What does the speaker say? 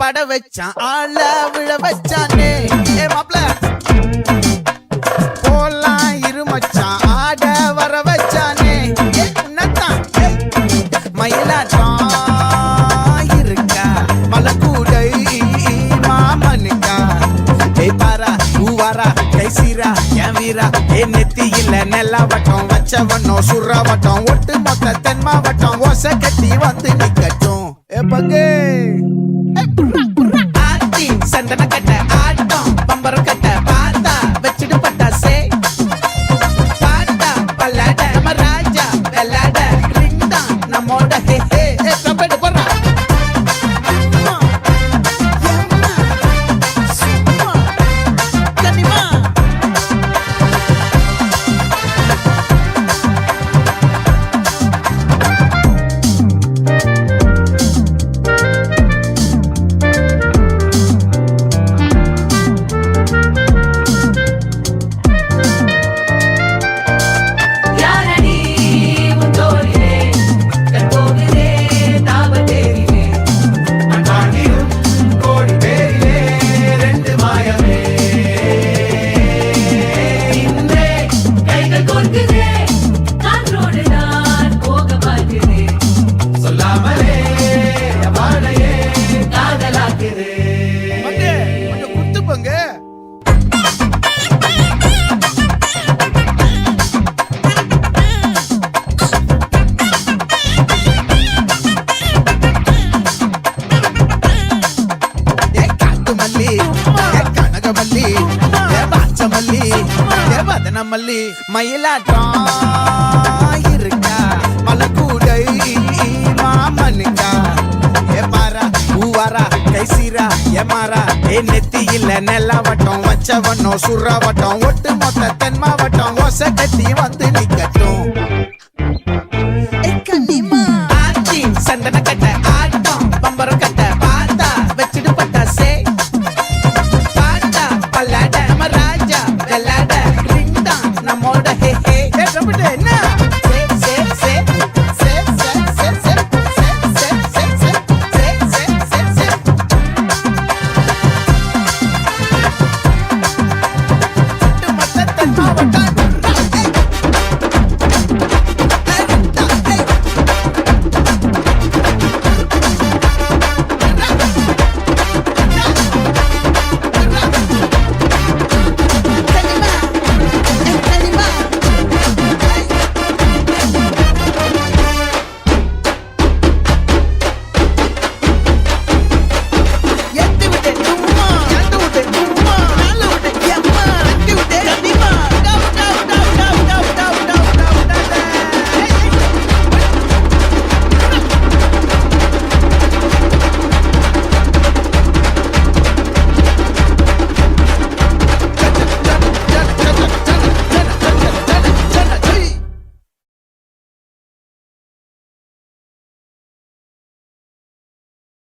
பட வச்சான் ஆள விழ வச்சானே ஏ மாப்ள போலாம் இருமச்சான் ஆட வர வச்சானே உன்னத்தான் மயிலாட்டம் இருக்கா மலக்கூடை மாமனுக்கா ஏய் பாரா ஊவாரா கைசீரா என் வீரா ஏ நெத்தி இல்ல நெல்லா வட்டம் வச்சவனும் சுறா வட்டம் ஒட்டு மொத்த தென் மாவட்டம் ஓசை கட்டி வந்து நிக்கட்டும் ஏ பங்கே ஆத்தி சந்தன கட்ட ஆட்டம் பம்பரம் கட்ட பாத்தா வச்சிடு பட்டாசே பாட்டா பல்லாட நம்ம ராஜா வெள்ளாட ரிங் தான் நம்மோட ஹே ஹே கபடி போறா மல்லி மயிலாட்டம் இருக்கா மலக்கூடை மாமனுக்கா ஏ பாரா ஊவாரா கைசீரா ஏ மாறா ஏ நெத்தி இல்ல நெல்லா வட்டம் வச்சவனோ சுறா வட்டம் ஒட்டு மொத்த தென் மாவட்டம் ஓசை கட்டி வந்து நிக்கட்டும்